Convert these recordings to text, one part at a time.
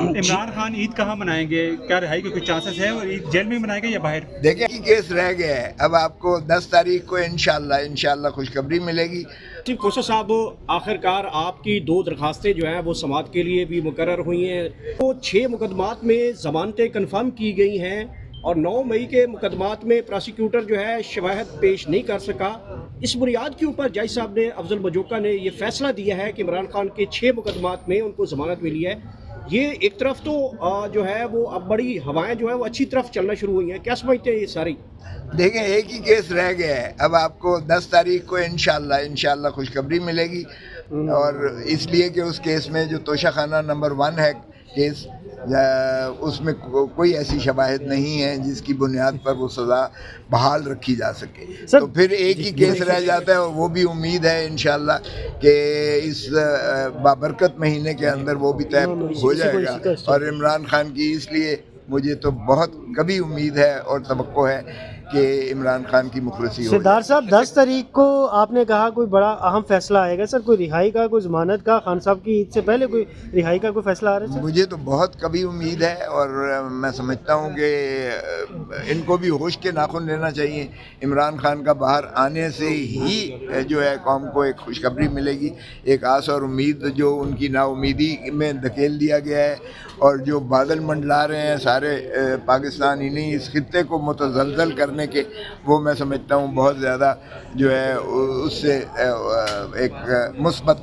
इमरान खान ईद कहाँ मनाएंगे, क्या रिहाई के कुछ चांसेस है और ईद जेल में मनाएंगे या बाहर? देखिए कि केस रह गया है, अब आपको 10 तारीख को इंशाल्लाह खुशखबरी मिलेगी। चीफ कोशा साहब, आखिरकार आपकी 2 दरखास्तें जो हैं वो समाअत के लिए भी मुकर्रर हुई हैं। तो 6 मुकदमात में ज़मानतें कन्फर्म की गई हैं और 9 मई के मुकदमात में प्रोसिक्यूटर जो है शवाहद पेश नहीं कर सका। इस बुनियाद के ऊपर जज साहब ने, अफजल मजोका ने ये फैसला दिया है कि इमरान खान के 6 मुकदमात में उनको ज़मानत मिली है। ये एक तरफ तो जो है वो अब बड़ी हवाएं जो है वो अच्छी तरफ चलना शुरू हुई हैं। क्या समझते हैं ये सारी? देखें, एक ही केस रह गया है, अब आपको 10 तारीख को इंशाल्लाह खुशखबरी मिलेगी। और इसलिए कि उस केस में जो तोशाखाना नंबर 1 है केस, उसमें कोई ऐसी शवाहिद नहीं है जिसकी बुनियाद पर वो सज़ा बहाल रखी जा सके। तो फिर एक ही केस रह जाता है और वो भी उम्मीद है इंशाल्लाह कि इस बाबरकत महीने के अंदर वो भी तय हो जाएगा। और इमरान खान की इसलिए मुझे तो बहुत कभी उम्मीद है और तवक्को है कि इमरान खान की मुखलसी हो। सिद्धार्थ साहब, 10 तारीख को आपने कहा कोई बड़ा अहम फैसला आएगा सर, कोई रिहाई का, कोई जमानत का? खान साहब की ईद से पहले कोई रिहाई का कोई फैसला आ रहा है सर? मुझे तो बहुत कभी उम्मीद है और मैं समझता हूँ कि इनको भी होश के नाखून लेना चाहिए। इमरान खान का बाहर आने से ही जो है कौम को एक खुशखबरी मिलेगी, एक आस और उम्मीद जो उनकी नाउमीदी में धकेल दिया गया है और जो बादल मंडला रहे हैं सारे पाकिस्तान ही नहीं इस खित्ते को मुतज़लज़ल करने के, वो मैं समझता हूँ बहुत ज़्यादा जो है उससे एक मुस्बत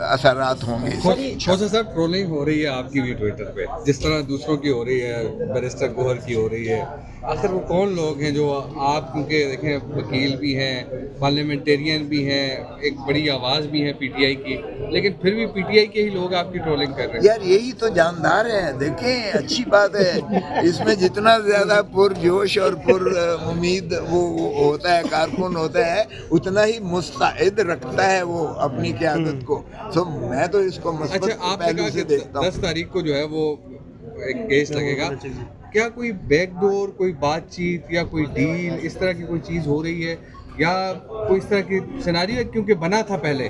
असरात होंगे। खोसा साहब, ट्रोलिंग हो रही है आपकी भी ट्विटर पे, जिस तरह दूसरों की हो रही है, बैरिस्टर गोहर की हो रही है। आखिर वो कौन लोग हैं जो आप, क्योंकि देखें वकील भी हैं, पार्लियामेंटेरियन भी हैं, एक बड़ी आवाज़ भी है पीटीआई की, लेकिन फिर भी पीटीआई के ही लोग आपकी ट्रोलिंग कर रहे हैं? यार यही तो जानदार है। देखें, अच्छी बात है, इसमें जितना ज़्यादा पुरजोश और पुर उम्मीद वो होता है, कारकुन होता है, उतना ही मुस्तैद रखता है वो अपनी क़यादत को। तो मैं तो इसको अच्छा, आपने पहलू कहा से कि देखता हूँ। 10 तारीख को जो है वो एक केस लगेगा, क्या कोई बैकडोर, कोई बातचीत या कोई डील, इस तरह की कोई चीज़ हो रही है या कोई इस तरह की सिनारियो है? क्योंकि बना था पहले,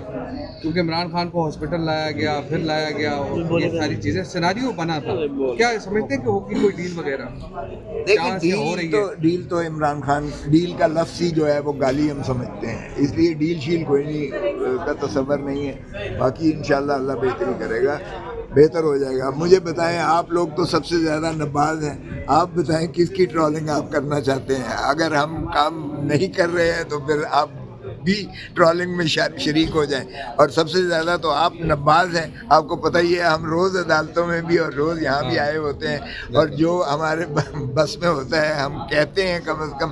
क्योंकि इमरान खान को हॉस्पिटल लाया गया, फिर लाया गया और ये सारी चीज़ें सिनारियो बना था। क्या समझते हैं कि होगी कोई डील वगैरह? देखिए, डील तो इमरान खान, डील का लफ्ज़ ही जो है वो गाली हम समझते हैं, इसलिए डील शील कोई नहीं का तसव्वुर नहीं है। बाकी इंशाल्लाह अल्लाह बेहतरी करेगा, बेहतर हो जाएगा। मुझे बताएं, आप लोग तो सबसे ज़्यादा नबाज हैं, आप बताएं किसकी ट्रोलिंग आप करना चाहते हैं? अगर हम काम नहीं कर रहे हैं तो फिर आप भी ट्रोलिंग में शरीक हो जाएं। और सबसे ज़्यादा तो आप नबाज हैं, आपको पता ही है, हम रोज़ अदालतों में भी और रोज़ यहाँ भी आए होते हैं और जो हमारे बस में होता है हम कहते हैं। कम अज़ कम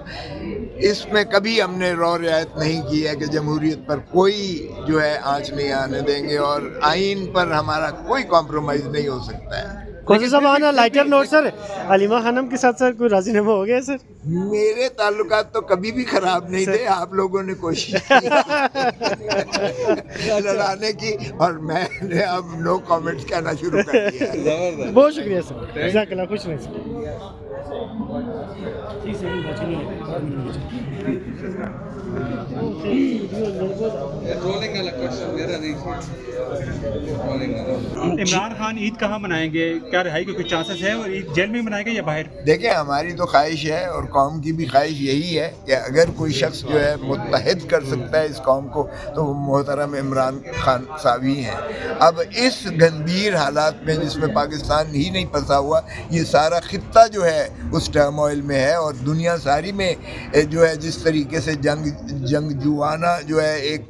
इसमें कभी हमने रौ रियायत नहीं की है कि जमहूरियत पर कोई जो है आँच नहीं आने देंगे और आइन पर हमारा कोई कॉम्प्रोमाइज़ नहीं हो सकता है। खोसा साहब, आना lighter note sir, Halima Khanam के साथ सर कोई राजीनामा हो गया सर? मेरे ताल्लुकात तो कभी भी खराब नहीं थे, आप लोगों ने कोशिश की लड़ाने की और मैंने अब नो कमेंट्स कहना शुरू कर दिया। बहुत शुक्रिया सर, जज़ाकल्लाह, खुश रहें सर। ट्रोलिंग वाला क्वेश्चन मेरा नहीं था। इमरान खान ईद कहाँ मनाएंगे, क्या रिहाई के कुछ चांसेस है और ईद जेल में मनाएंगे या बाहर? देखिए, हमारी तो ख्वाहिश है और कौम की भी ख्वाहिश यही है कि अगर कोई शख्स जो है मुत्तहिद कर सकता है इस कौम को तो वो मोहतरम इमरान खान साहब ही हैं। अब इस गंभीर हालात में जिसमें पाकिस्तान ही नहीं फंसा हुआ, ये सारा खित्ता जो है उस टर्मोइल में है और दुनिया सारी में जो है जिस तरीके से जंगजुआना जो है एक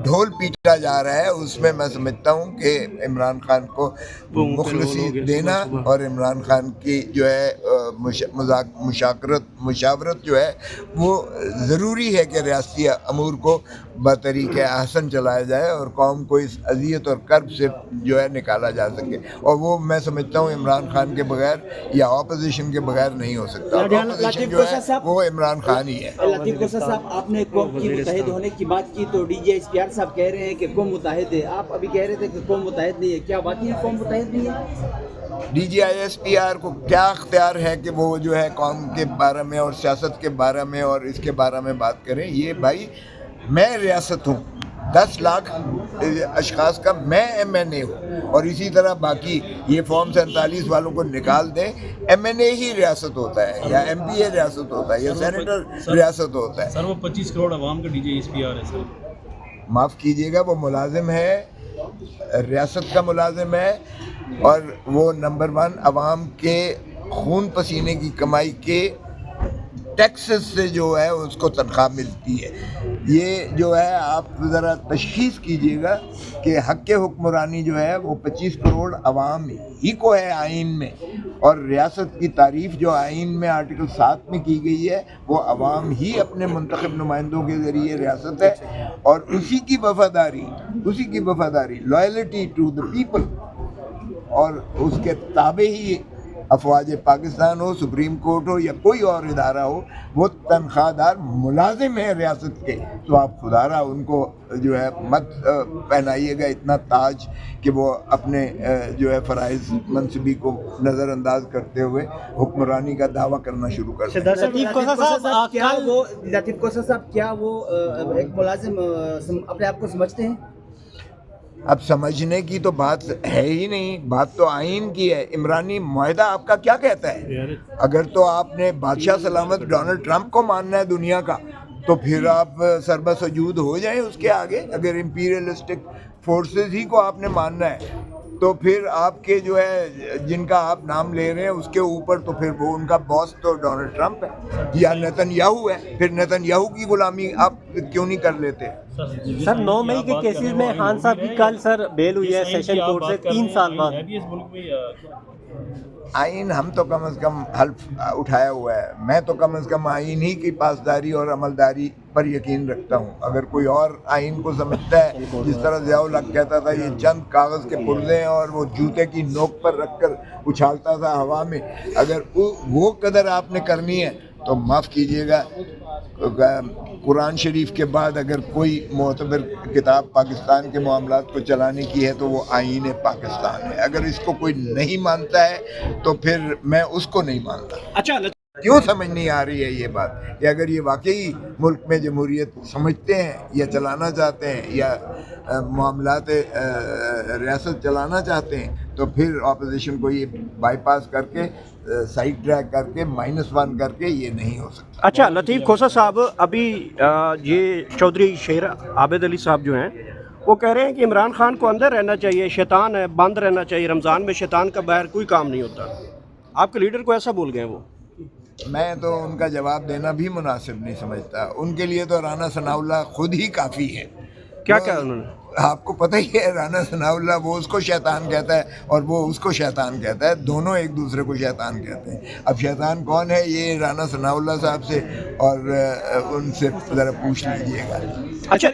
ढोल पीटा जा रहा है, उसमें मैं समझता हूँ कि इमरान खान को मुखलसी देना और इमरान खान की जो है मुशावरत जो है वो ज़रूरी है कि रियासती अमूर को बतरीक़े अहसन चलाया जाए और कौम को इस अज़ियत और कर्ब से जो है निकाला जा सके। और वो मैं समझता हूँ इमरान खान के बगैर या अपोजिशन के बगैर नहीं हो सकता। अपोजिशन जो है वो इमरान खान ही है। लतीफ़ कोसा साहब, आपने कौम की मुत्तहिद होने की बात की तो DGISPR साहब कह रहे हैं कि कौम मुत्तहिद है, आप अभी कह रहे थे कि कौम मुत्तहिद नहीं है, क्या बात है कौम मुत्तहिद नहीं है? DGISPR को क्या अख्तियार है कि वो जो है कौम के बारे में और सियासत के बारे में और इसके बारे में बात करें? ये भाई, मैं रियासत हूँ, 10 لاکھ اشخاص کا میں MNA ہوں، اور اسی طرح باقی یہ فارم 47 والوں کو نکال دیں، MNA ہی ریاست ہوتا ہے یا MPA ریاست ہوتا ہے یا سینیٹر ریاست ہوتا ہے. سر وہ 25 کروڑ عوام کا DJ SPR ہے سر. معاف کیجیے گا، وہ ملازم ہے، ریاست کا ملازم ہے، اور وہ نمبر 1 عوام کے خون پسینے کی کمائی کے ٹیکسز سے جو ہے اس کو تنخواہ ملتی ہے. یہ جو ہے آپ ذرا تشخیص کیجیے گا کہ حق حکمرانی جو ہے وہ 25 کروڑ عوام ہی کو ہے آئین میں، اور ریاست کی تعریف جو آئین میں آرٹیکل 7 میں کی گئی ہے وہ عوام ہی اپنے منتخب نمائندوں کے ذریعے ریاست ہے، اور اسی کی وفاداری لائلٹی ٹو دا پیپل، اور اس کے تابع ہی افواج پاکستان ہو، سپریم کورٹ ہو یا کوئی اور ادارہ ہو، وہ تنخواہ دار ملازم ہیں ریاست کے. تو آپ خدا را ان کو جو ہے مت پہنائیے گا اتنا تاج کہ وہ اپنے جو ہے فرائض منصبی کو نظر انداز کرتے ہوئے حکمرانی کا دعویٰ کرنا شروع کر دیں. لطیف کوسا صاحب کیا وہ ایک ملازم اپنے آپ کو سمجھتے ہیں؟ اب سمجھنے کی تو بات ہے ہی نہیں، بات تو آئین کی ہے. عمرانی معاہدہ آپ کا کیا کہتا ہے؟ اگر تو آپ نے بادشاہ سلامت ڈونلڈ ٹرمپ کو ماننا ہے دنیا کا، تو پھر آپ سربسجود ہو جائیں اس کے آگے. اگر امپیریلسٹک فورسز ہی کو آپ نے ماننا ہے تو پھر آپ کے جو ہے جن کا آپ نام لے رہے ہیں اس کے اوپر تو پھر وہ ان کا باس تو ڈونلڈ ٹرمپ ہے یا نیتن یاہو ہے. پھر نیتن یاہو کی غلامی آپ کیوں نہیں کر لیتے؟ سر 9 مئی کے کیسز میں خان صاحب کی کل سر بیل ہوئی ہے سیشن کورٹ سے 3 سال بعد. آئین ہم تو کم از کم حلف اٹھایا ہوا ہے. میں تو کم از کم آئین ہی کی پاسداری اور عملداری پر یقین رکھتا ہوں. اگر کوئی اور آئین کو سمجھتا ہے، جس طرح ضیاء الحق کہتا تھا یہ چند کاغذ کے پرزے ہیں اور وہ جوتے کی نوک پر رکھ کر اچھالتا تھا ہوا میں، اگر وہ قدر آپ نے کرنی ہے تو معاف کیجیے گا، قرآن شریف کے بعد اگر کوئی معتبر کتاب پاکستان کے معاملات کو چلانے کی ہے تو وہ آئین پاکستان ہے. اگر اس کو کوئی نہیں مانتا ہے تو پھر میں اس کو نہیں مانتا. اچھا کیوں سمجھ نہیں آ رہی ہے یہ بات کہ اگر یہ واقعی ملک میں جمہوریت سمجھتے ہیں یا چلانا چاہتے ہیں یا معاملات ریاست چلانا چاہتے ہیں تو پھر اپوزیشن کو یہ بائی پاس کر کے سائڈ ٹریک کر کے -1 کر کے یہ نہیں ہو سکتا. اچھا لطیف کھوسا صاحب، ابھی یہ چودھری شیر عابد علی صاحب جو ہیں وہ کہہ رہے ہیں کہ عمران خان کو اندر رہنا چاہیے، شیطان ہے بند رہنا چاہیے، رمضان میں شیطان کا باہر کوئی کام نہیں ہوتا. آپ کے لیڈر کو ایسا بول گئے وہ؟ میں تو ان کا جواب دینا بھی مناسب نہیں سمجھتا. ان کے لیے تو رانا ثناء اللہ خود ہی کافی ہے. کیا انہوں نے؟ آپ کو پتہ ہی ہے رانا ثناء اللہ وہ اس کو شیطان کہتا ہے اور وہ اس کو شیطان کہتا ہے، دونوں ایک دوسرے کو شیطان کہتے ہیں. اب شیطان کون ہے یہ رانا ثناء اللہ صاحب سے اور ان سے ذرا پوچھ لیجیے گا. اچھا